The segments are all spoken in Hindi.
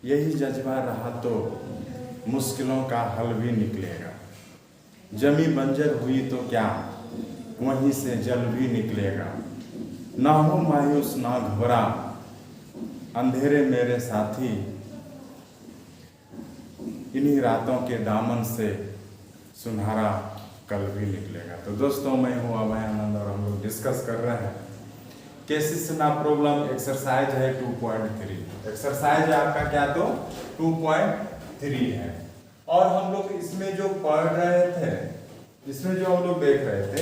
यही जज्बा रहा तो मुश्किलों का हल भी निकलेगा। जमी बंजर हुई तो क्या, वहीं से जल भी निकलेगा। ना हो मायूस ना घबरा, अंधेरे मेरे साथी, इन्हीं रातों के दामन से सुनहरा कल भी निकलेगा। तो दोस्तों, मैं हूँ अभय आनंद और हम लोग डिस्कस कर रहे हैं केसिस ना प्रॉब्लम एक्सरसाइज है 2.3। एक्सरसाइज है आपका क्या, तो 2.3 है। और हम लोग इसमें जो पढ़ रहे थे, इसमें जो हम लोग देख रहे थे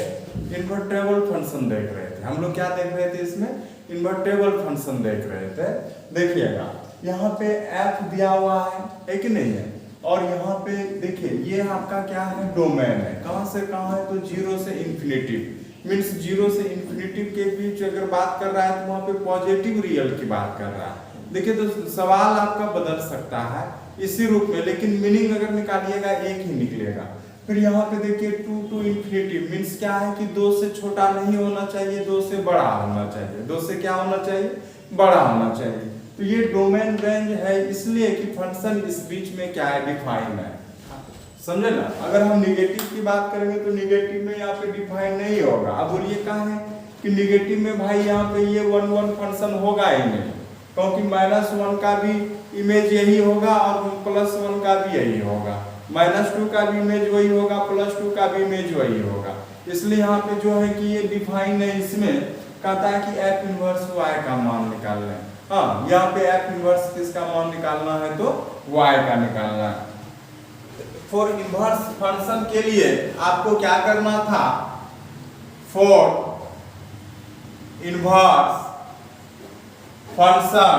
इन्वर्टेबल फंक्शन देख रहे थे। हम लोग क्या देख रहे थे, इसमें इन्वर्टेबल फंक्शन देख रहे थे। देखिएगा यहाँ पे f दिया हुआ है कि नहीं है, और यहाँ पे देखिए ये आपका क्या है, डोमेन है। कहाँ से कहाँ है, तो 0 से इन्फिनिटिव, मीन्स 0 से इन्फिनिटिव के बीच अगर बात कर रहा है तो वहाँ पे पॉजिटिव रियल की बात कर रहा है। देखिए तो सवाल आपका बदल सकता है इसी रूप में, लेकिन मीनिंग अगर निकालिएगा एक ही निकलेगा। फिर यहाँ पे देखिए 2 टू इन्फिनिटिव, मीन्स क्या है कि 2 से छोटा नहीं होना चाहिए, 2 से बड़ा होना चाहिए। 2 से क्या होना चाहिए, बड़ा होना चाहिए। तो ये डोमेन रेंज है, इसलिए कि फंक्शन इस बीच में क्या है, डिफाइन है। समझे ना। अगर हम निगेटिव की बात करेंगे तो निगेटिव में यहाँ पे डिफाइन नहीं होगा। अब बोलिए कहाँ है कि निगेटिव में भाई यहाँ पे ये 1 फंक्शन होगा ही नहीं, क्योंकि -1 का भी इमेज यही होगा और +1 का भी यही होगा। -2 का भी इमेज वही होगा, +2 का भी इमेज वही होगा। इसलिए यहाँ पे जो है कि ये डिफाइन है। इसमें कहता है कि f इनवर्स y का मान निकालना है। हाँ, यहाँ पे f इनवर्स किसका मान निकालना है, तो y का निकालना है। फॉर इनवर्स फंक्शन के लिए आपको क्या करना था, फॉर इनवर्स फंक्शन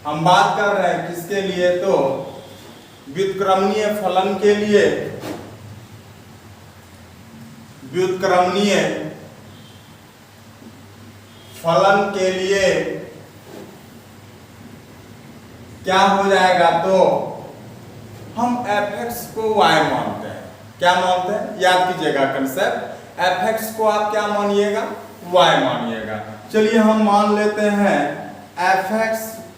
हम बात कर रहे हैं किसके लिए, तो व्युत्क्रमणीय फलन के लिए। व्युत्क्रमणीय फलन के लिए क्या हो जाएगा, तो हम fx को y मानते हैं। क्या मानते हैं, याद कीजिएगा कंसेप्ट। fx को आप क्या मानिएगा, y मानिएगा। चलिए हम मान लेते हैं fx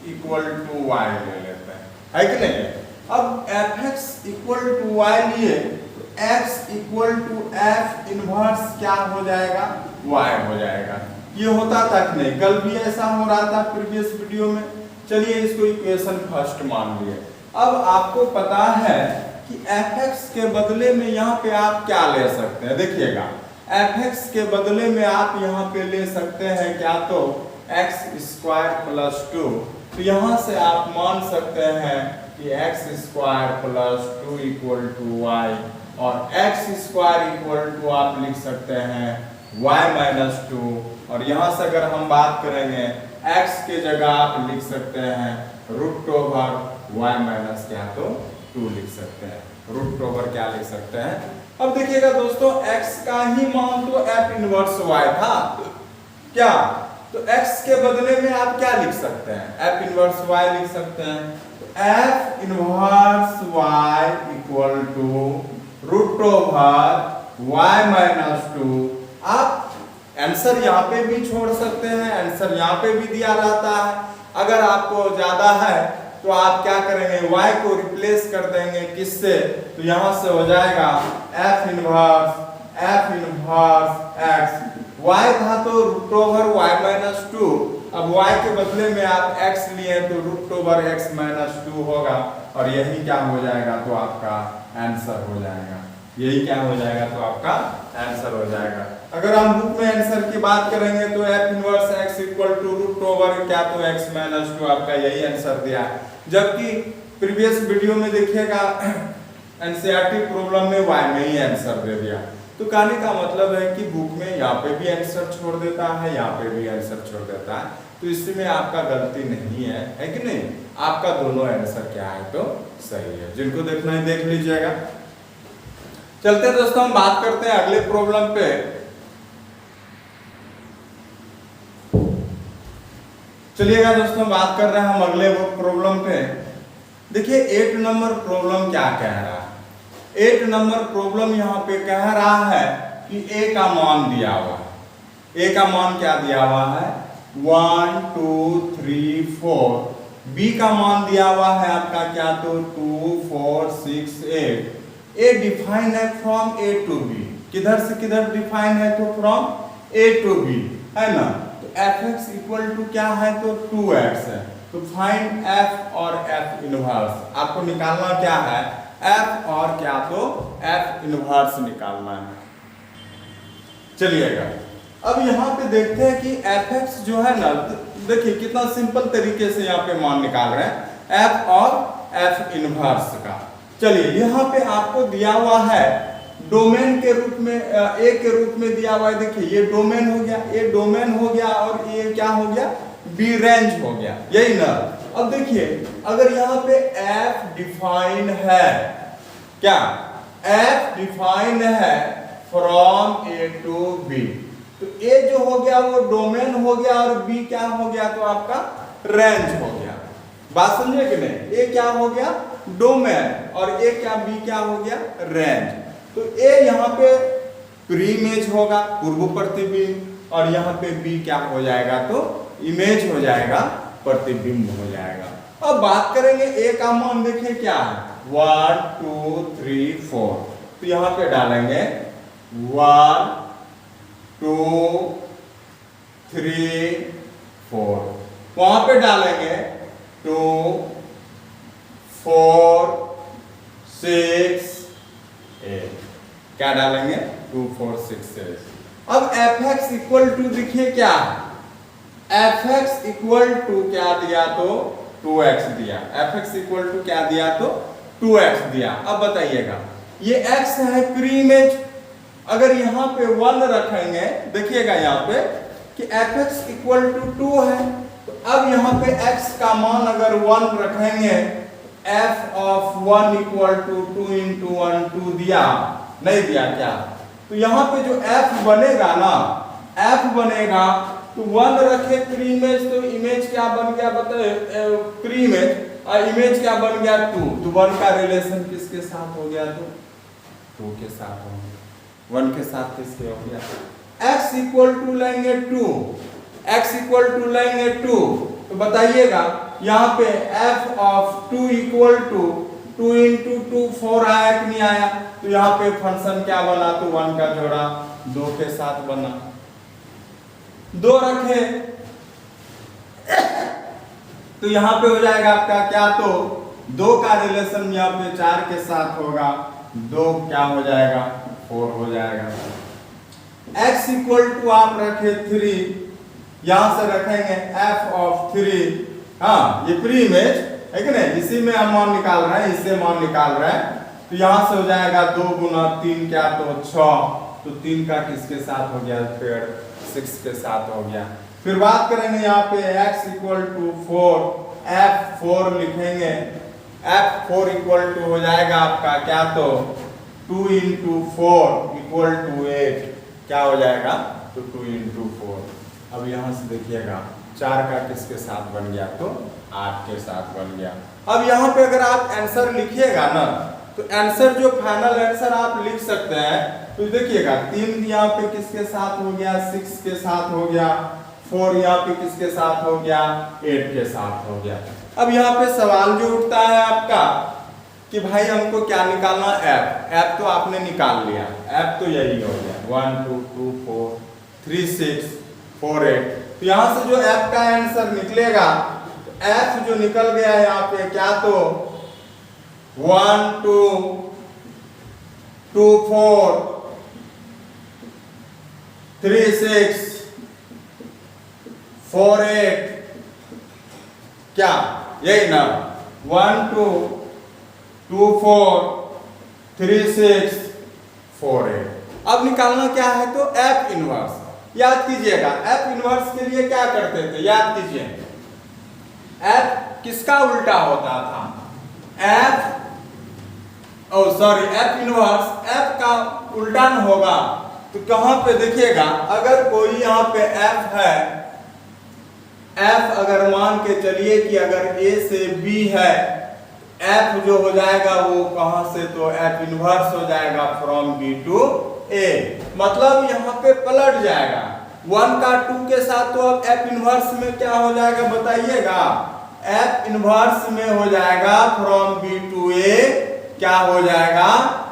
इक्वल टू y ले लेते हैं, है कि नहीं। अब fx इक्वल टू y लिए तो x equal to f inverse क्या हो जाएगा, y हो जाएगा। ये होता था कि नहीं, कल भी ऐसा हो रहा था प्रीवियस वीडियो में। चलिए इसको इक्वेशन फर्स्ट मान लिए। अब आपको पता है कि fx के बदले में यहाँ पे आप क्या ले सकते हैं, देखिएगा fx के बदले में आप यहाँ पे ले सकते हैं क्या, तो x² + 2। तो यहाँ से आप मान सकते हैं कि x² + 2 इक्वल टू y, और x² आप लिख सकते हैं y - 2। और यहाँ से अगर हम बात करेंगे x के जगह आप लिख सकते हैं √y माइनस क्या, तो 2 लिख सकते हैं। √, क्या लिख सकते हैं। अब देखिएगा दोस्तों, x का ही मान तो f इनवर्स y था क्या, तो x के बदले में आप क्या लिख सकते हैं, f इनवर्स y लिख सकते हैं। तो f inverse y equal to √y - 2। आप आंसर यहाँ पे भी छोड़ सकते हैं, आंसर यहाँ पे भी दिया रहता है। अगर आपको ज्यादा है तो आप क्या करेंगे, y को रिप्लेस कर देंगे किससे, तो यहाँ से हो जाएगा f इनवर्स x। y था तो √y - 2। अब y के बदले में आप x लिए तो √x - 2 होगा, और यही क्या हो जाएगा, तो आपका आंसर हो जाएगा। यही क्या हो जाएगा, तो आपका आंसर हो जाएगा। अगर हम बुक में आंसर की बात करेंगे तो f inverse x equal to √, क्या, तो x - 2 आपका यही आंसर दिया है। जबकि प्रीवियस वीडियो में देखिएगा एनसीईआरटी प्रॉब्लम में y में ही आंसर दे दिया। तो कहने का मतलब है कि बुक में यहाँ पे भी आंसर छोड़ देता है, यहाँ पे भी आंसर छोड़ देता है। तो इसमें आपका गलती नहीं है कि नहीं, आपका दोनों आंसर क्या है, तो सही है। जिनको देखना है देख लीजिएगा। चलते दोस्तों, हम बात करते हैं अगले प्रॉब्लम पे। चलिएगा दोस्तों, बात कर रहे हैं हम अगले वो प्रॉब्लम पे। देखिए 8 नंबर प्रॉब्लम क्या कह रहा है। 8 नंबर प्रॉब्लम यहाँ पे कह रहा है कि a का मान दिया हुआ है। a का मान क्या दिया हुआ है, 1 2 3 4 बी का मान दिया हुआ है आपका क्या, तो 2 4 6 8। ए डिफाइन है फ्रॉम ए टू बी, किधर से किधर डिफाइन है, तो फ्रॉम ए टू बी, है ना। तो एफ एक्स इक्वल टू क्या है, तो 2x है। तो फाइंड एफ और एफ इनवर्स, आपको निकालना क्या है, एफ और क्या, तो एफ इनवर्स निकालना है। चलिएगा अब यहाँ पे देखते हैं कि एफ एक्स जो है ना, देखिए कितना सिंपल तरीके से यहाँ पे मान निकाल रहे हैं एफ और एफ इनवर्स का। चलिए यहाँ पे आपको दिया हुआ है डोमेन के रूप में, ए के रूप में दिया हुआ है। देखिए ये डोमेन हो गया, ए डोमेन हो गया, और ये क्या हो गया, बी रेंज हो गया, यही ना। अब देखिए अगर यहाँ पे एफ डिफाइन है, क्या एफ डिफाइन है फ्रॉम ए टू बी, तो ए जो हो गया वो डोमेन हो गया, और बी क्या हो गया, तो आपका रेंज हो गया। बात समझे कि नहीं, ए क्या हो गया, डोमेन, और ए क्या, बी क्या हो गया, रेंज। तो ए यहाँ पे प्री इमेज होगा, पूर्व प्रतिबिंब, और यहाँ पे बी क्या हो जाएगा, तो इमेज हो जाएगा, प्रतिबिंब हो जाएगा। अब बात करेंगे ए का मान, देखिए क्या है 1 2 3 4, तो यहाँ पे डालेंगे 1 2 3 4, वहां पे डालेंगे 2 4 6 8, क्या डालेंगे 2 4 6 8। अब एफ एक्स इक्वल टू देखिए क्या है, एफ एक्स इक्वल टू क्या दिया, तो 2x दिया, एफ एक्स इक्वल टू क्या दिया, तो 2x दिया। अब बताइएगा ये x है प्री इमेज, अगर यहाँ पे 1 रखेंगे, देखिएगा यहाँ पे कि एफ एक्स इक्वल टू 2 है, तो अब यहाँ पे x का मान अगर 1 रखेंगे, f of 1 equal to 2 into 1 2 दिया, नहीं दिया क्या, तो यहाँ पे जो f बनेगा ना, f बनेगा तो 1 रखे प्री इमेज, तो इमेज क्या बन गया बताए, प्री इमेज, और इमेज क्या बन गया 2, तो 1 का रिलेशन किसके साथ हो गया, तो 2 के साथ हो गया, 1 के साथ किसके हो गया, x इक्वल टू लेंगे 2, x इक्वल टू लेंगे 2, तो बताइएगा यहाँ पे f of 2 equal to 2 into 2 4 आया कि नहीं आया, तो यहाँ पे फंक्शन क्या बना, तो 1 का जोड़ा 2 के साथ बना, 2 रखे तो यहाँ पे हो जाएगा आपका क्या, तो 2 का रिलेशन यहाँ पे 4 के साथ होगा, 2 क्या हो जाएगा 4 हो जाएगा। x इक्वल टू आप रखे 3, यहां से रखेंगे f ऑफ 3, हाँ ये प्री इमेज है कि नहीं, इसी में हम मान निकाल रहे हैं, इससे मान निकाल रहे हैं, तो यहां से हो जाएगा 2 गुना 3 क्या, तो 6, तो 3 का किसके साथ हो गया, फिर 6 के साथ हो गया। फिर बात करेंगे यहाँ पे x इक्वल टू 4, f 4 लिखेंगे, f 4 इक्वल टू हो जाएगा आपका क्या, तो 2 इंटू 4 इक्वल टू 8, क्या हो जाएगा, तो 2 इंटू 4। अब यहाँ से देखिएगा 4 का किसके साथ बन गया, तो 8 के साथ बन गया। अब यहाँ पे अगर आप आंसर लिखिएगा ना, तो आंसर जो फाइनल आंसर आप लिख सकते हैं, तो देखिएगा 3 यहाँ पे किसके साथ हो गया, 6 के साथ हो गया, 4 यहाँ पे किसके साथ हो गया, 8 के साथ हो गया। अब यहाँ पे सवाल जो उठता है आपका कि भाई हमको क्या निकालना, f तो आपने निकाल लिया, f तो यही हो गया 1 2 2 4 3 6 4 8, तो यहाँ से जो f का आंसर निकलेगा, तो f जो निकल गया यहाँ पे क्या, तो 1 2 2 4 3 6 4 8, क्या यही ना, 1 2 2 4 3 6 4 8। अब निकालना क्या है, तो f इनवर्स। याद कीजिएगा f इनवर्स के लिए क्या करते थे, याद कीजिए f किसका उल्टा होता था, f इनवर्स f का उल्टा न होगा, तो कहां पे देखिएगा, अगर कोई यहाँ पे f है, f अगर मान के चलिए कि अगर a से b है, f जो हो जाएगा वो कहां से, तो f इनवर्स हो जाएगा फ्रॉम b टू a, मतलब यहाँ पे पलट जाएगा 1 का 2 के साथ, तो अब f इनवर्स में क्या हो जाएगा बताइएगा, एफ इनवर्स में हो जाएगा फ्रॉम बी टू ए क्या हो जाएगा,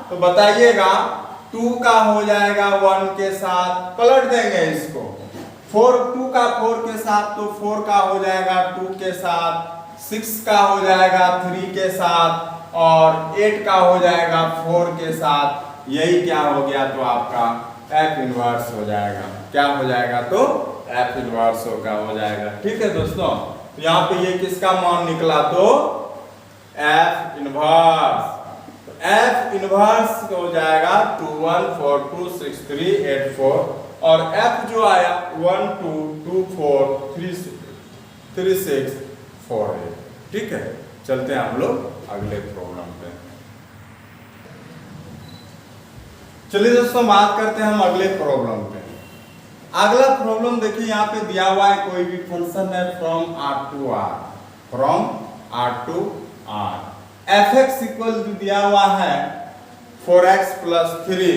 तो बताइएगा। 2 का हो जाएगा 1 के साथ, पलट देंगे इसको। 2 का 4 के साथ, तो 4 का हो जाएगा 2 के साथ, 6 का हो जाएगा 3 के साथ, और 8 का हो जाएगा 4 के साथ। यही क्या हो गया, तो आपका एफ इनवर्स हो जाएगा। क्या हो जाएगा, तो एफ इनवर्स का हो जाएगा। ठीक है दोस्तों, तो यहाँ पे ये किसका मान निकला, तो एफ इनवर्स। एफ इनवर्स हो जाएगा 2 1 4 2 6 3 8 4, और एफ जो आया 1 2 2 4 3 6 4 8। ठीक है, चलते हैं हम लोग अगले प्रॉब्लम पे। चलिए दोस्तों, बात करते हैं हम अगले प्रॉब्लम पे। अगला प्रॉब्लम देखिए, यहाँ पे दिया हुआ है कोई भी फंक्शन है from R to R, from R to R. F x equal दिया हुआ है 4x + 3,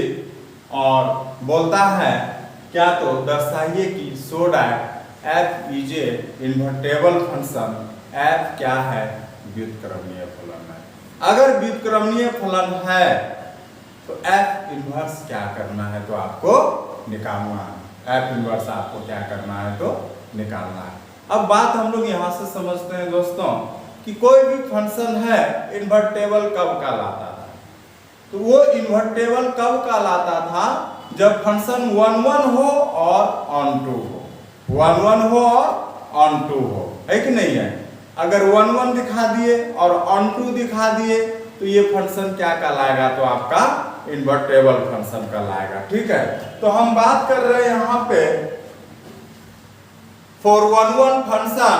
और बोलता है क्या, तो दर्शाइए कि so that F is a invertible function. F क्या है, व्युत्क्रमणीय फलन है। अगर व्युत्क्रमणीय फलन है तो एफ इनवर्स क्या करना है, तो आपको निकालना है। एफ इनवर्स आपको क्या करना है, तो निकालना है। अब बात हम लोग यहाँ से समझते हैं दोस्तों कि कोई भी फंक्शन है इन्वर्टेबल कब कहलाता था, तो वो इन्वर्टेबल कब कहलाता था, जब फंक्शन 1 1 हो और ऑन टू हो, 1 1 हो और ऑन टू हो, है कि नहीं है। अगर 1 1 दिखा दिए और ऑन टू दिखा दिए तो ये फंक्शन क्या कहलाएगा, तो आपका इन्वर्टेबल फंक्शन कहलाएगा। ठीक है, तो हम बात कर रहे हैं यहाँ पे फॉर 1 1 फंक्शन,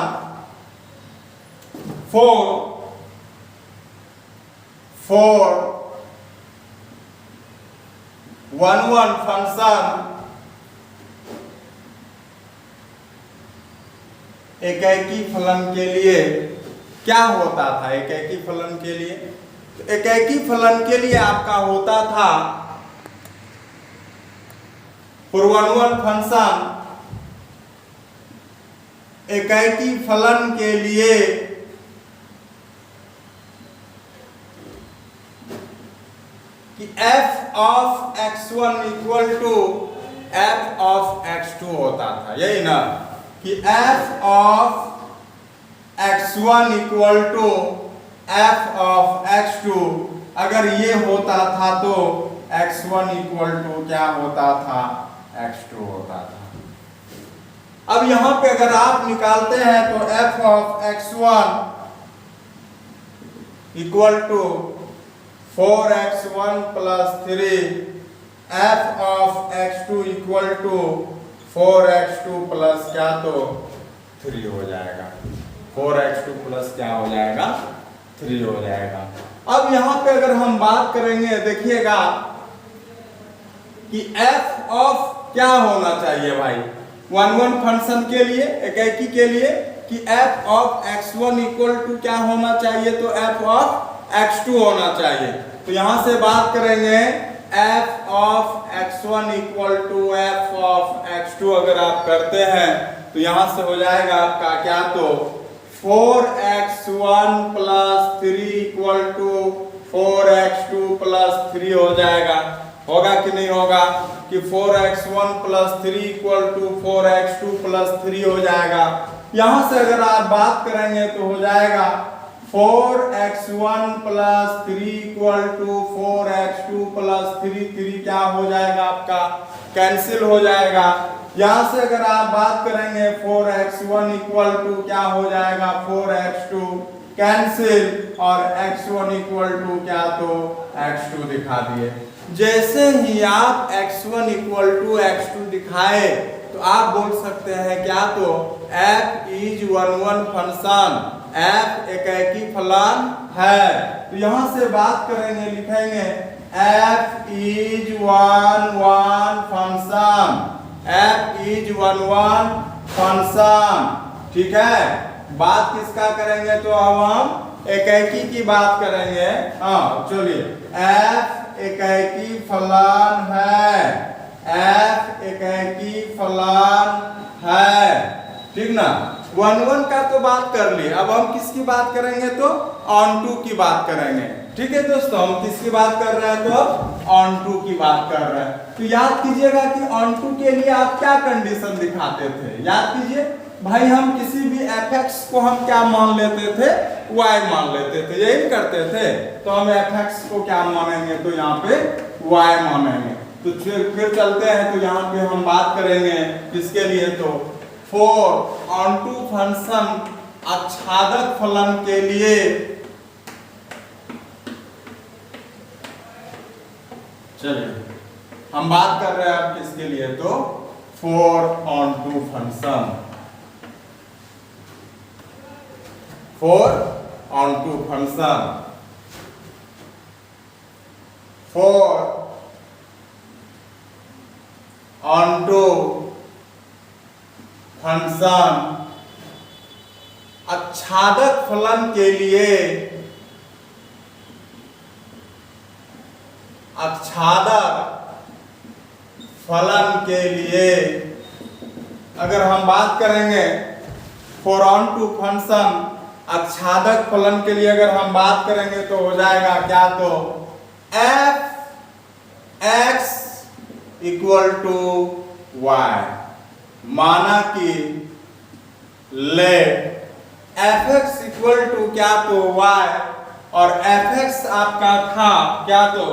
फॉर 1 1 फंक्शन एकैकी फलन के लिए क्या होता था। एकैकी फलन के लिए, तो एकैकी फलन के लिए आपका होता था फॉर 1 1 फंक्शन एकैकी फलन के लिए कि f of x1 equal to f of x2 होता था, यही ना, कि f of x1 equal to f of x2। अगर ये होता था तो x1 इक्वल टू क्या होता था, x2 होता था। अब यहां पे अगर आप निकालते हैं तो f of x1 equal to 4x1 + 3, f of x2 equal to 4x2 plus क्या, तो 3 हो जाएगा। 4x2 प्लस क्या हो जाएगा, 3 हो जाएगा। अब यहां पे अगर हम बात करेंगे, देखिएगा कि f ऑफ क्या होना चाहिए भाई, 1 1 फंक्शन के लिए, एकैकी के लिए, कि f of x1 equal to क्या होना चाहिए, तो f ऑफ x2 होना चाहिए। तो यहां से बात करेंगे f of x1 equal to f of x2 अगर आप करते हैं तो यहां से हो जाएगा आपका क्या, तो 4x1 + 3 इक्वल टू 4x2 + 3 हो जाएगा। होगा कि नहीं होगा, कि 4x1 + 3 इक्वल टू 4x2 + 3 हो जाएगा। यहां से अगर आप बात करेंगे तो हो जाएगा 4x1 + 3 इक्वल टू 4x2 + 3, 3 क्या हो जाएगा आपका, कैंसिल हो जाएगा। यहां से अगर आप बात करेंगे 4x1 इक्वल टू क्या हो जाएगा, 4x2 कैंसिल, और x1 इक्वल टू क्या, तो x2 दिखा दिए। जैसे ही आप x1 इक्वल टू x2 दिखाए तो आप बोल सकते हैं क्या, तो f इज 1 1 फंक्शन, f एकैकी फलन है। तो यहां से बात करेंगे, लिखेंगे f is 1 1 function, f is 1 1 function. ठीक है, बात किसका करेंगे, तो अब हम एकैकी की बात करेंगे। हाँ चलिए, f एकैकी फलन है, f एकैकी फलन है, ठीक ना। 1 का तो बात कर ली, अब हम किसकी बात करेंगे तो ऑन टू की बात करेंगे। ठीक है दोस्तों, हम किसकी बात कर रहे हैं तो ऑन टू की बात कर रहे हैं। तो याद कीजिएगा कि ऑन टू के लिए आप क्या कंडीशन दिखाते थे, याद कीजिए भाई, हम किसी भी fx को हम क्या मान लेते थे, y मान लेते थे, यही करते थे। तो हम fx को क्या मानेंगे तो यहाँ पे y मानेंगे। तो फिर चलते हैं, तो यहाँ पे हम बात करेंगे किसके लिए तो फॉर ऑन टू फंक्शन आच्छादक फलन के लिए चलिए हम बात कर रहे हैं अब किसके लिए तो for onto function, for onto function, for onto function आच्छादक फलन के लिए, आच्छादक फलन के लिए अगर हम बात करेंगे फॉर ऑन टू फंक्शन आच्छादक फलन के लिए अगर हम बात करेंगे तो हो जाएगा क्या तो f x equal to y, माना कि लेट fx इक्वल टू क्या तो y और fx आपका था क्या तो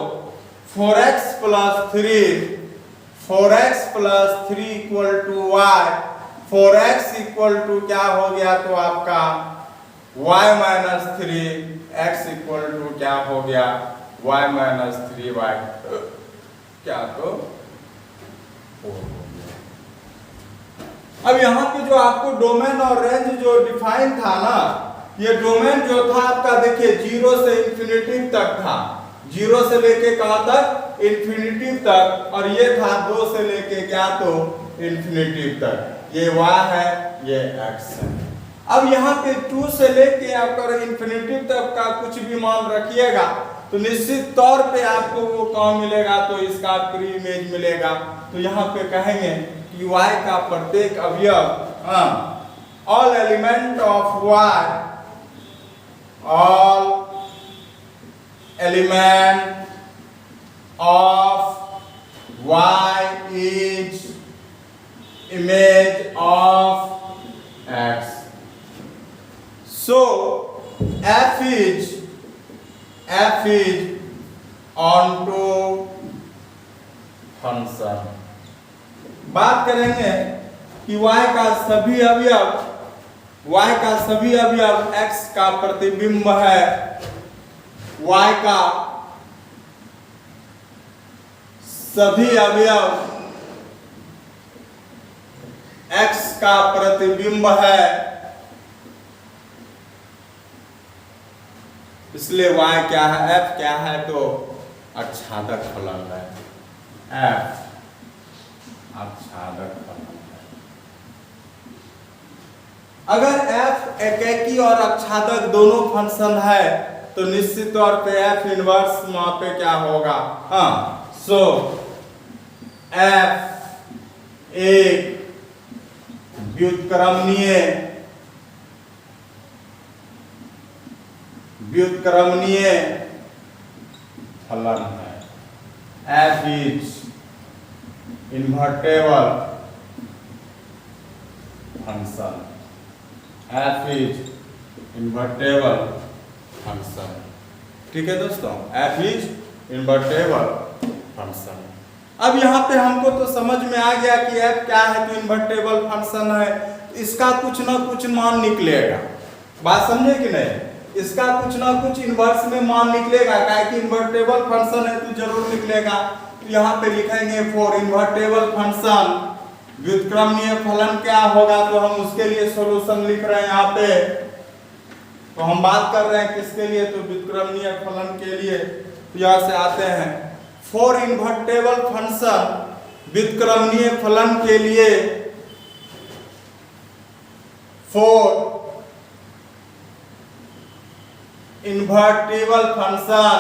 4x plus 3, 4x plus 3 equal to y, 4x equal to क्या हो गया तो आपका y minus 3, x equal to क्या हो गया y माइनस 3y, क्या तो 4 हो गया। अब यहाँ पे जो आपको डोमेन और रेंज जो डिफाइन था ना, ये डोमेन जो था आपका देखिए 0 से इंफिनिटी तक था, 0 से लेके कहां तक इंफिनिटी तक, और ये था 2 से लेके क्या तो इंफिनिटी तक, ये y है ये x है। अब यहाँ पे 2 से लेके आपका इंफिनिटी तक का कुछ भी मान रखिएगा तो निश्चित तौर पे आपको वो कौन मिलेगा तो इसका प्री इमेज मिलेगा। तो यहाँ पे कहेंगे कि y का प्रत्येक अवयव all element of y, all element of y is image of x. So f is onto function. बात करेंगे कि y का सभी अवयव x का प्रतिबिंब है, y का सभी अवयव x का प्रतिबिंब है, इसलिए y क्या है f क्या है तो आच्छादक फलन है, f आच्छादक फलन है। अगर f एकेकी और आच्छादक दोनों फंक्शन है तो निश्चित तौर पे f इनवर्स वहां पे क्या होगा, हाँ, सो f एक व्युत्क्रमणीय फलन है, f is invertible function, f is invertible function. ठीक है दोस्तों, f इज इन्वर्टेबल फंक्शन। अब यहाँ पे हमको तो समझ में आ गया कि f क्या है तो इन्वर्टेबल फंक्शन है, इसका कुछ ना कुछ मान निकलेगा, बात समझे कि नहीं, इसका कुछ ना कुछ इन्वर्स में मान निकलेगा, क्या कि इन्वर्टेबल फंक्शन है तो जरूर निकलेगा। तो यहाँ पे लिखेंगे फॉर इन्वर्टेबल फंक्शन व्युत्क्रमणीय फलन क्या होगा तो हम उसके लिए सॉल्यूशन लिख रहे हैं यहाँ पे। तो हम बात कर रहे हैं किसके लिए तो व्युत्क्रमणीय फलन के लिए। तो यहाँ से आते हैं फॉर इन्वर्टेबल फंक्शन व्युत्क्रमणीय फलन के लिए, फॉर इन्वर्टेबल फंक्शन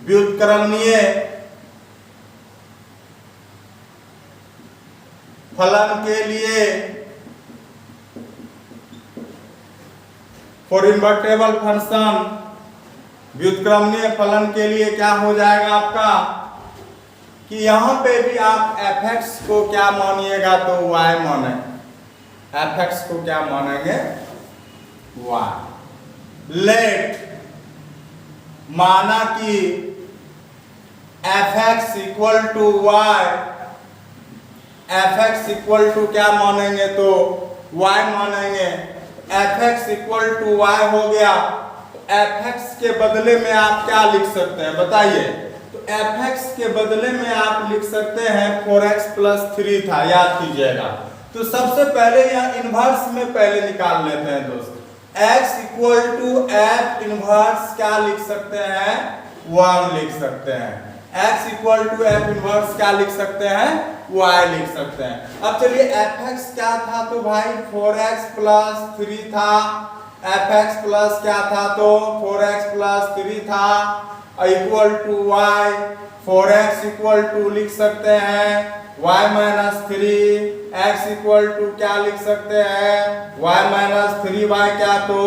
व्युत्क्रमणीय फलन के लिए, फॉर इन्वर्टेबल फंक्शन, व्युत्क्रमणीय फलन के लिए क्या हो जाएगा आपका कि यहां पे भी आप fx को क्या मानिएगा तो y माने, fx को क्या मानेंगे y। लेट माना कि fx equal to y, fx equal to क्या मानेंगे तो y मानेंगे, fx इक्वल टू y हो गया। fx के बदले में आप क्या लिख सकते हैं बताइए, तो fx के बदले में आप लिख सकते हैं 4x प्लस 3 था, याद कीजिएगा। तो सबसे पहले यहाँ इनवर्स में पहले निकाल लेते हैं दोस्त, x equal to f inverse क्या लिख सकते हैं 1 लिख सकते हैं, x equal to f inverse क्या लिख सकते हैं y लिख सकते हैं। अब चलिए fx क्या था तो भाई 4x प्लस 3 था, fx प्लस क्या था तो 4x प्लस 3 था equal to y, 4x equal to लिख सकते हैं y minus 3, x equal to क्या लिख सकते हैं y माइनस 3y क्या तो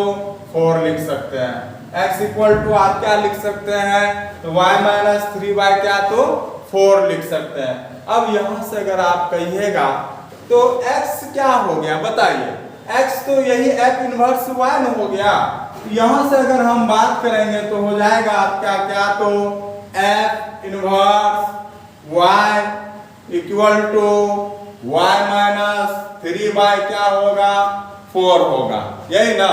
4 लिख सकते हैं, x इक्वल टू आप क्या लिख सकते हैं तो y माइनस 3y क्या तो 4 लिख सकते हैं। अब यहां से अगर आप कहिएगा तो x क्या हो गया बताइए, x तो यही f इनवर्स y न हो गया। यहां से अगर हम बात करेंगे तो हो जाएगा आपका क्या तो f inverse y equal to y minus 3y क्या होगा 4 होगा, यही ना।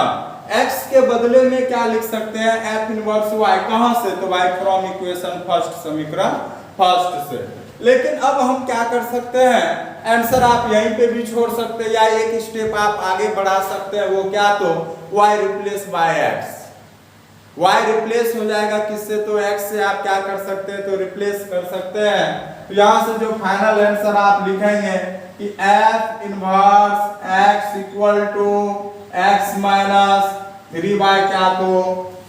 x के बदले में क्या लिख सकते हैं f इनवर्स y, कहां से तो भाई फ्रॉम इक्वेशन फर्स्ट, समीकरण फर्स्ट से। लेकिन अब हम क्या कर सकते हैं, आंसर आप यहीं पे भी छोड़ सकते हैं या एक स्टेप आप आगे बढ़ा सकते हैं, वो क्या तो y replace by x, y replace हो जाएगा किससे तो x से आप क्या कर सकते हैं तो रिप्लेस कर सकते हैं। तो यहां से जो फाइनल आंसर आप लिखेंगे कि f inverse x equal to x minus 3y क्या तो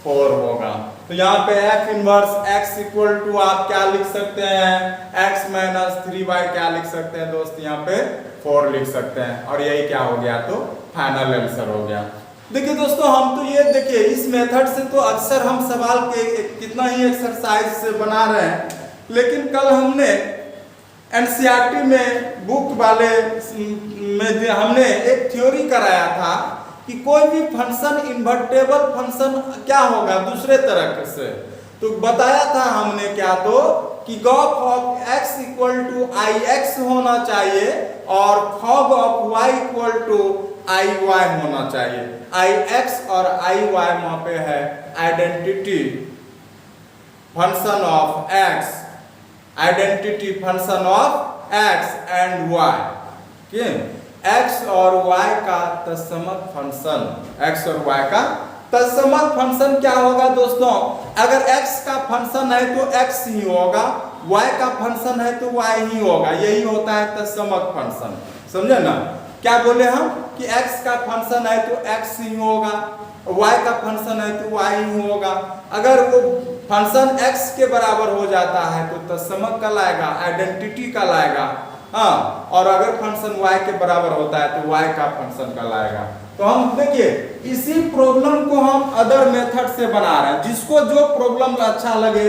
4 होगा। तो यहाँ पे f inverse x equal to आप क्या लिख सकते हैं x माइनस 3y क्या लिख सकते हैं दोस्त, यहाँ पे 4 लिख सकते हैं, और यही क्या हो गया तो फाइनल आंसर हो गया। देखिए दोस्तों, हम तो ये देखिए इस मेथड से तो अक्सर हम सवाल के कितना ही एक्सरसाइज से बना रहे हैं, लेकिन कल हमने एनसीईआरटी में बुक वाले में हमने एक थ्योरी कराया था कि कोई भी फंक्शन इन्वर्टेबल फंक्शन क्या होगा दूसरे तरह से, तो बताया था हमने क्या तो कि gof of x equal to i x होना चाहिए और fog of y equal to i y होना चाहिए। आई एक्स और आई वाई वहां पे है identity function of x, identity function of x and y, x और y का तत्समक फंक्शन, x और y का तत्समक फंक्शन क्या होगा दोस्तों, अगर x का फंक्शन है तो x ही होगा, y का फंक्शन है तो y ही होगा, यही होता है तत्समक फंक्शन। समझे ना, क्या बोले हम कि x का फंक्शन है तो x ही होगा, y का फंक्शन है तो y ही होगा। अगर वो फंक्शन x के बराबर हो जाता है तो तत्समक कहलाएगा, आइडेंटिटी कहलाएगा, हाँ, और अगर फंक्शन y के बराबर होता है तो y का फंक्शन कहलाएगा। तो हम देखिए इसी प्रॉब्लम को हम अदर मेथड से बना रहे हैं, जिसको जो प्रॉब्लम अच्छा लगे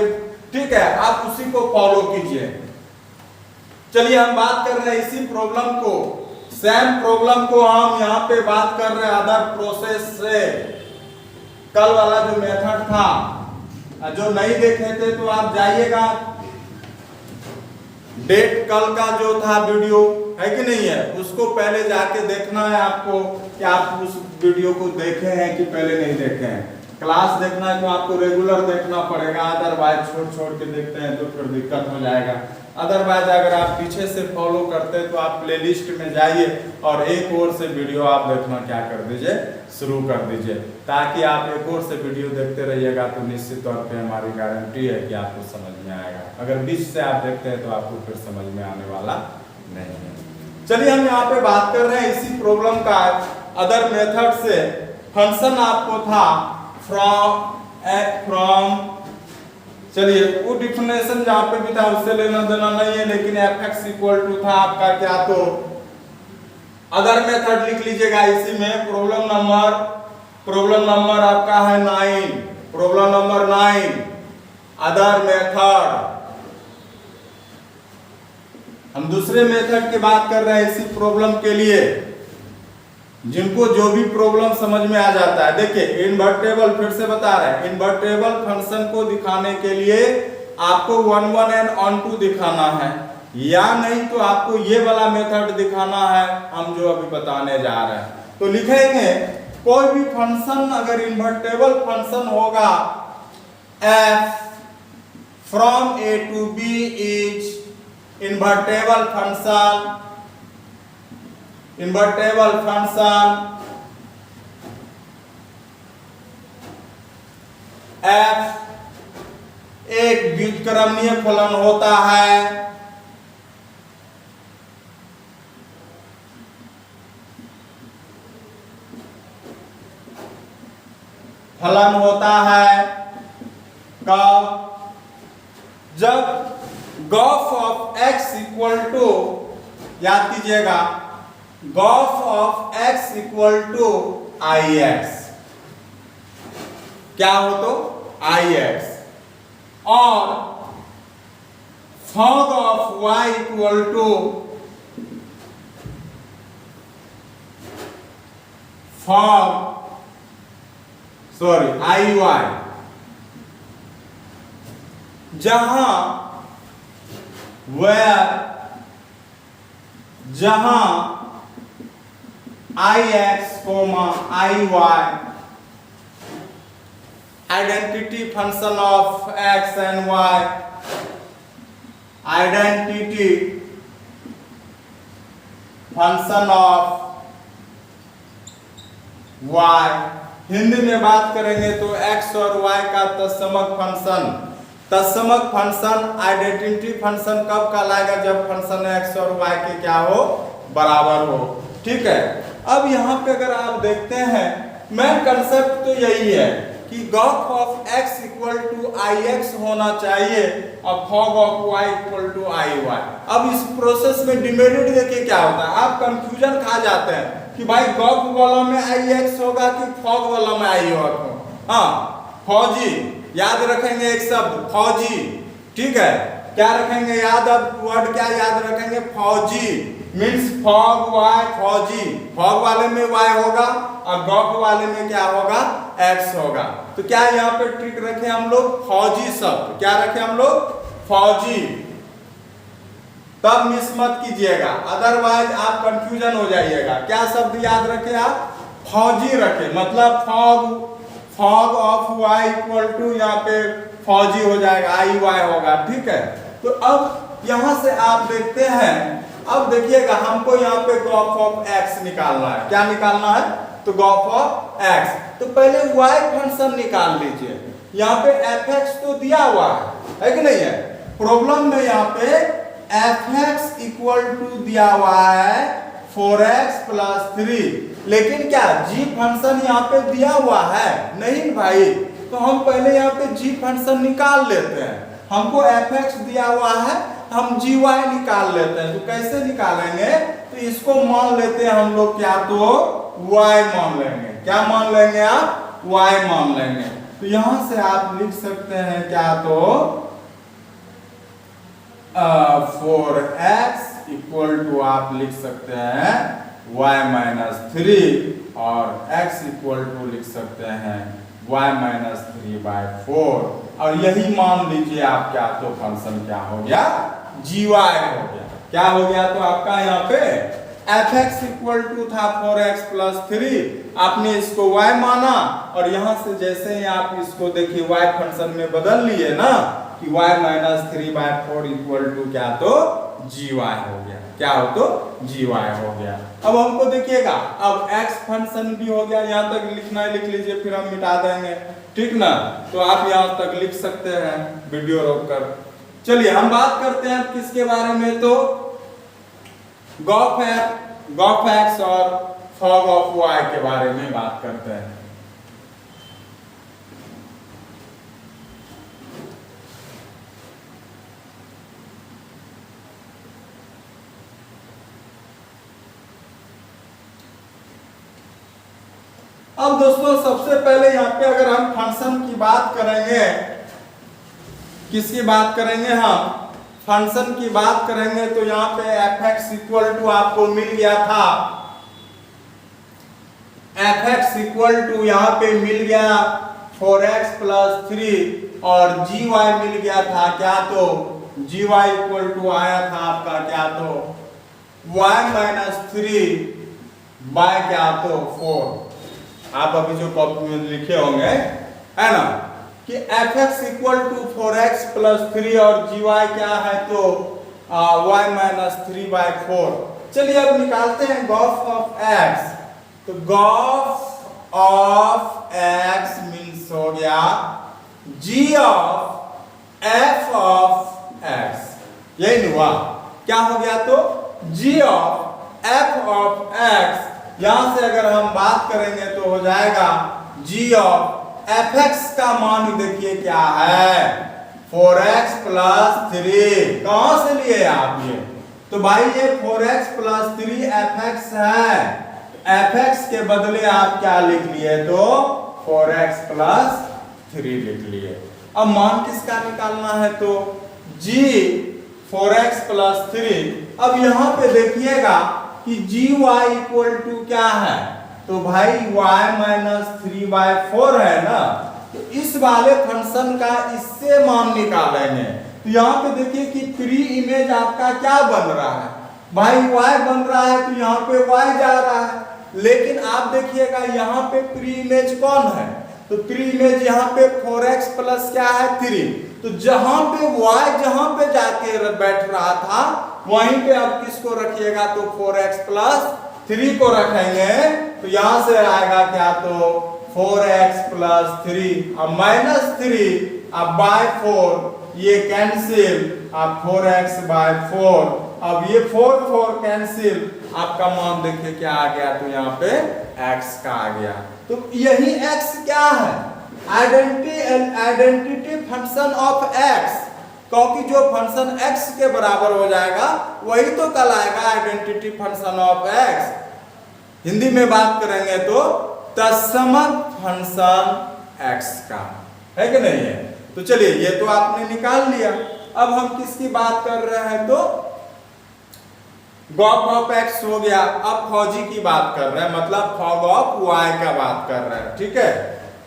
ठीक है आप उसी को फॉलो कीजिए। चलिए हम बात कर रहे हैं इसी प्रॉब्लम को, सेम प्रॉब्लम को हम यहाँ पे बात कर रहे हैं अदर प्रोसेस से। कल वाला जो मेथड था, जो नहीं देखे थे तो आप जाइएगा, डेट कल का जो था वीडियो है कि नहीं है, उसको पहले जाके देखना है आपको कि आप उस वीडियो को देखे हैं कि पहले नहीं देखे हैं। क्लास देखना है तो आपको रेगुलर देखना पड़ेगा, अदरवाइज छोड़ छोड़ के देखते हैं तो फिर दिक्कत हो जाएगा। अदरवाइज अगर आप पीछे से फॉलो करते हैं तो आप प्लेलिस्ट में जाइए और एक और से वीडियो आप देखना क्या कर दीजिए शुरू कर दीजिए, ताकि आप एक और से वीडियो देखते रहिएगा तो निश्चित तौर पे हमारी गारंटी है कि आपको समझ में आएगा। अगर बीच से आप देखते हैं तो आपको फिर समझ में आने वाला नहीं है। चलिए हम यहाँ पे बात कर रहे हैं इसी प्रॉब्लम का अदर मेथड से। फंक्शन आपको था फ्रॉम चलिए वो डिफिनेशन जहाँ पे भी था उससे लेना देना नहीं है, लेकिन f(x) इक्वल टू था आपका क्या तो अदर मेथड लिख लीजिएगा इसी में। प्रॉब्लम नंबर आपका है 9, प्रॉब्लम नंबर 9 अदर मेथड। हम दूसरे मेथड की बात कर रहे हैं इसी प्रॉब्लम के लिए, जिनको जो भी प्रॉब्लम समझ में आ जाता है। देखिए इन्वर्टेबल, फिर से बता रहे हैं, इन्वर्टेबल फंक्शन को दिखाने के लिए आपको 1 1 एंड ऑन 2 दिखाना है, या नहीं तो आपको ये वाला मेथड दिखाना है हम जो अभी बताने जा रहे हैं। तो लिखेंगे कोई भी फंक्शन अगर इन्वर्टेबल फंक्शन होगा, f फ्रॉम a to b is invertible function. f एक व्युत्क्रमणीय फलन होता है। कब? जब gof of x equal to, याद कीजिएगा, gof of x equal to ix, क्या हो तो ix, और fog of y equal to iy, जहां ix, iy identity function of x and y, identity function of y। Hindi में बात करेंगे तो x और y का तत्समक फंक्शन आइडेंटिटी फंक्शन कब कहलाएगा? जब फंक्शन x और y के क्या हो? बराबर हो। ठीक है, अब यहाँ पे अगर आप देखते हैं मेन कंसेप्ट तो यही है कि gof of x equal to ix होना चाहिए और fog of y equal to iy। अब इस प्रोसेस में डिमेरिट देखिए क्या होता है, आप कंफ्यूजन खा जाते हैं कि भाई गॉफ वाला में ix होगा कि फॉग वाला में iy हो। हाँ, फौजी याद रखेंगे एक शब्द फौजी, ठीक है, क्या रखेंगे याद? अब वर्ड क्या याद रखेंगे? फौजी मीन्स फॉग वाई, फौजी। फॉग वाले में y होगा और गॉफ वाले में क्या होगा? x होगा। तो क्या यहाँ पे ट्रिक रखे हम लोग? फौजी शब्द क्या रखे हम लोग? फौजी। तब मिस मत कीजिएगा, अदरवाइज आप कंफ्यूजन हो जाइएगा। क्या शब्द याद रखे आप? फौजी रखे, मतलब fog of y equal to यहाँ पे फौजी हो जाएगा, iy होगा। ठीक है, तो अब यहां से आप देखते हैं, अब देखिएगा हमको यहाँ पे गॉफ ऑफ x निकालना है। क्या निकालना है? तो गॉफ ऑफ x। तो पहले y फंक्शन निकाल लीजिए। यहाँ पे fx तो दिया हुआ है कि नहीं है? प्रॉब्लम में यहाँ पे fx इक्वल टू दिया हुआ है 4x प्लस 3, लेकिन क्या g फंक्शन यहाँ पे दिया हुआ है? नहीं भाई, तो हम पहले यहाँ पे g फंक्शन निकाल लेते हैं। हमको fx दिया हुआ है, हम gy निकाल लेते हैं। तो कैसे निकालेंगे? तो इसको मान लेते हैं हम लोग, क्या तो y मान लेंगे। क्या मान लेंगे आप? y मान लेंगे। तो यहां से आप लिख सकते हैं क्या तो 4x इक्वल टू आप लिख सकते हैं y माइनस 3 और x इक्वल टू लिख सकते हैं y माइनस 3/4। और यही मान लीजिए आप क्या तो फंक्शन क्या हो गया? gy हो गया। क्या हो गया? तो आपका यहाँ पे fx इक्वल टू था 4x प्लस 3, आपने इसको y माना और यहाँ से जैसे ही आप इसको देखिए y फंक्शन में बदल लिए ना कि y माइनस 3/4 इक्वल टू क्या तो gy हो गया। क्या हो तो gy हो गया। अब हमको देखिएगा, अब x फंक्शन भी हो गया, यहाँ तक लिखना है लिख लीजिए, फिर हम मिटा देंगे। ठीक ना? तो आप यहाँ तक लिख सकते हैं वीडियो रोककर। चलिए हम बात करते हैं किसके बारे में, तो गॉफ एक्स और फॉग ऑफ y के बारे में बात करते हैं। अब दोस्तों सबसे पहले यहाँ पे अगर हम फंक्शन की बात करेंगे, किसकी बात करेंगे, हम फंक्शन की बात करेंगे, तो यहाँ पे fx इक्वल टू आपको मिल गया था, fx इक्वल टू यहाँ पे मिल गया 4x प्लस 3 और gy मिल गया था क्या, तो gy इक्वल टू आया था आपका क्या, तो y माइनस 3 बाय क्या, तो 4। आप अभी जो कॉपी में लिखे होंगे है ना कि fx equal to 4x plus 3 और gy क्या है, तो y माइनस 3 बाय 4। चलिए अब निकालते हैं गॉफ ऑफ x। तो गॉफ ऑफ x मीन्स हो गया g of f of x, यही हुआ, क्या हो गया, तो g of f of x। यहां से अगर हम बात करेंगे तो हो जाएगा g ऑफ fx का मान देखिए क्या है, 4x प्लस 3। कहां से लिए आप ये, तो भाई ये 4x प्लस 3 fx है, fx के बदले आप क्या लिख लिए, तो 4x प्लस 3 लिख लिए। अब मान किसका निकालना है, तो g 4x प्लस 3। अब यहां पे देखिएगा कि gy इक्वल टू क्या है, तो भाई y माइनस 3 बाय 4 है ना, तो इस वाले फंक्शन का इससे मान निकालेंगे। तो यहाँ पे देखिए कि प्री इमेज आपका क्या बन रहा है, भाई y बन रहा है, तो यहाँ पे y जा रहा है, लेकिन आप देखिएगा यहाँ पे प्री इमेज कौन है, तो प्री इमेज यहाँ पे 4x प्लस क्या है 3। तो जहां पे y जहां पे जाके बैठ रहा था वहीं पे आप किसको रखिएगा, तो 4x प्लस 3 को रखेंगे, तो यहां से आएगा क्या, तो 4x प्लस 3 अब माइनस 3 अब बाय 4, ये कैंसिल, अब 4x बाय 4, अब ये 4 कैंसिल, आपका मान देखिए क्या आ गया, तो यहाँ पे x का आ गया। तो यही x क्या है, आइडेंटिटी फंक्शन ऑफ x, क्योंकि जो फंक्शन x के बराबर हो जाएगा वही तो कहलाएगा identity function of x। Hindi में बात करेंगे तो तत्समक फंक्शन x का, है कि नहीं है। तो चलिए ये तो आपने निकाल लिया। अब हम किसकी बात कर रहे हैं, तो गॉफ ऑफ x हो गया। अब फौजी की बात कर रहे हैं, मतलब फॉग ऑफ y का बात कर रहे हैं, ठीक है।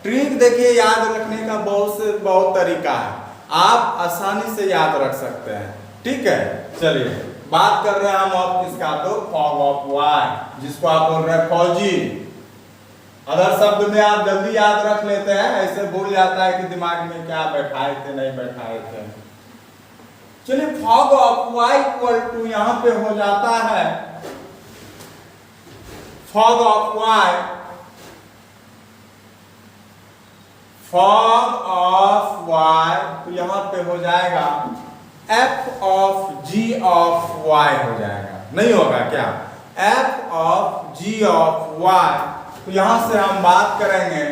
ट्रिक देखिए याद रखने का बहुत तरीका है, आप आसानी से याद रख सकते हैं, ठीक है। चलिए बात कर रहे हैं हम अब किसका, तो फॉग ऑफ y, जिसको आप बोल रहे हैं फौजी। अदर शब्द में आप जल्दी याद रख लेते हैं, ऐसे भूल जाता है कि दिमाग में क्या बैठाए थे नहीं बैठाए थे। चलिए fog of y equal to यहां पे हो जाता है fog of y, fog of y, तो यहां पे हो जाएगा f of g of y हो जाएगा, नहीं होगा क्या, f of g of y। तो यहां से हम बात करेंगे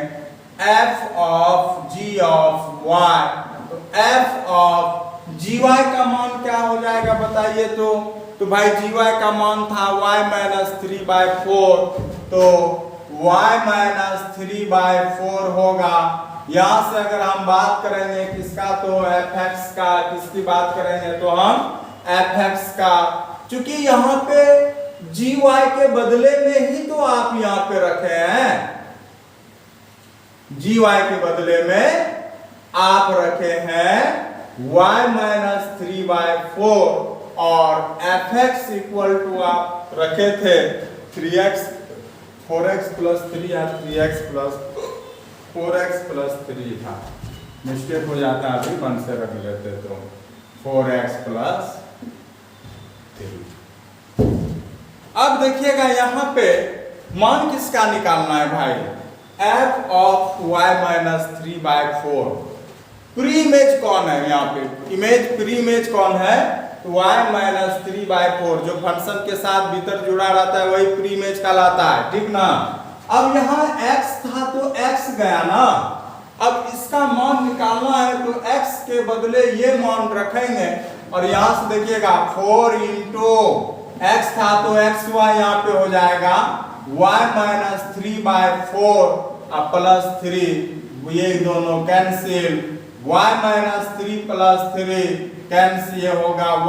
f of g of y, तो f ऑफ gy का मान क्या हो जाएगा बताइए, तो भाई gy का मान था y माइनस 3 बाय 4, तो y माइनस 3 बाय 4 होगा। यहां से अगर हम बात करेंगे किसका, तो fx का, किसकी बात करेंगे, तो हम fx का, चूंकि यहाँ पे gy के बदले में ही तो आप यहाँ पे रखे हैं, gy के बदले में आप रखे हैं y माइनस 3 बाय 4 और fx इक्वल टू आप रखे थे 3x 4x प्लस 3 या 3x प्लस 4x प्लस 3 था, मिस्टेक हो जाता है, अभी 1 से रख लेते, तो 4x प्लस 3। अब देखिएगा यहाँ पे मान किसका निकालना है भाई, f of y minus 3 by 4। Pre image कौन है यहाँ पे, इमेज प्री इमेज कौन है, तो y माइनस 3 बाय 4, जो फंक्शन के साथ भीतर जुड़ा रहता है वही प्री इमेज कहलाता है, ठीक ना। अब यहाँ x था तो x गया ना, अब इसका मान निकालना है तो x के बदले ये मान रखेंगे और यहां से देखिएगा 4 इंटू x था तो xy यहाँ पे हो जाएगा y माइनस 3 बाय 4 अब +3 ये दोनों कैंसिल, y माइनस 3 + 3 कैंसिल, ये होगा y,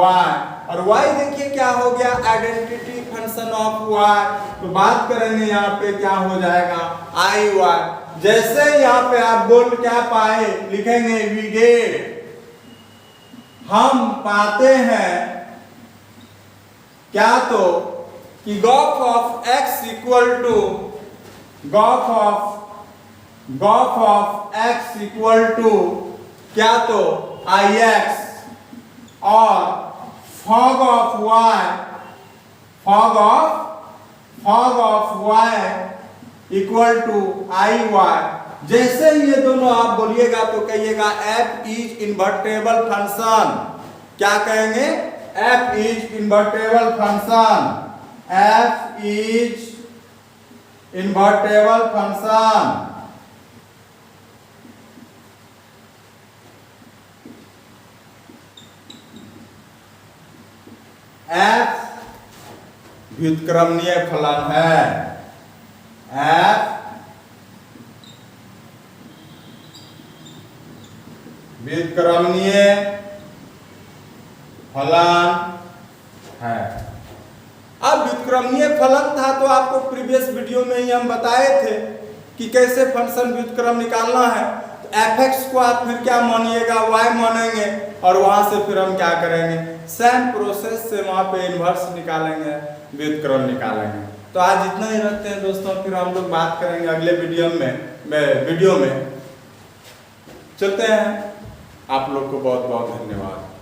और y देखिए क्या हो गया, आइडेंटिटी फंक्शन ऑफ y। तो बात करेंगे यहाँ पे क्या हो जाएगा, i y। जैसे यहाँ पे आप बोल क्या पाए लिखेंगे, वी गेट, हम पाते हैं क्या, तो कि gof of x equal to gof of x equal to क्या, तो ix, और fog of y equal to iy। जैसे ये दोनों आप बोलिएगा तो कहिएगा f इज इन्वर्टेबल फंक्शन। क्या कहेंगे, f is invertible function, f is invertible function. f व्युत्क्रमणीय फलन है, f व्युत्क्रमणीय फलन है। अब व्युत्क्रमणीय फलन था तो आपको प्रीवियस वीडियो में ही हम बताए थे कि कैसे फंक्शन व्युत्क्रम निकालना है। तो fx को आप फिर क्या मानिएगा, y मानेंगे, और वहां से फिर हम क्या करेंगे, सेम प्रोसेस से वहां पे इनवर्स निकालेंगे, व्युत्क्रम निकालेंगे। तो आज इतना ही रखते हैं दोस्तों, फिर हम लोग बात करेंगे अगले वीडियो में चलते हैं। आप लोग को बहुत बहुत धन्यवाद।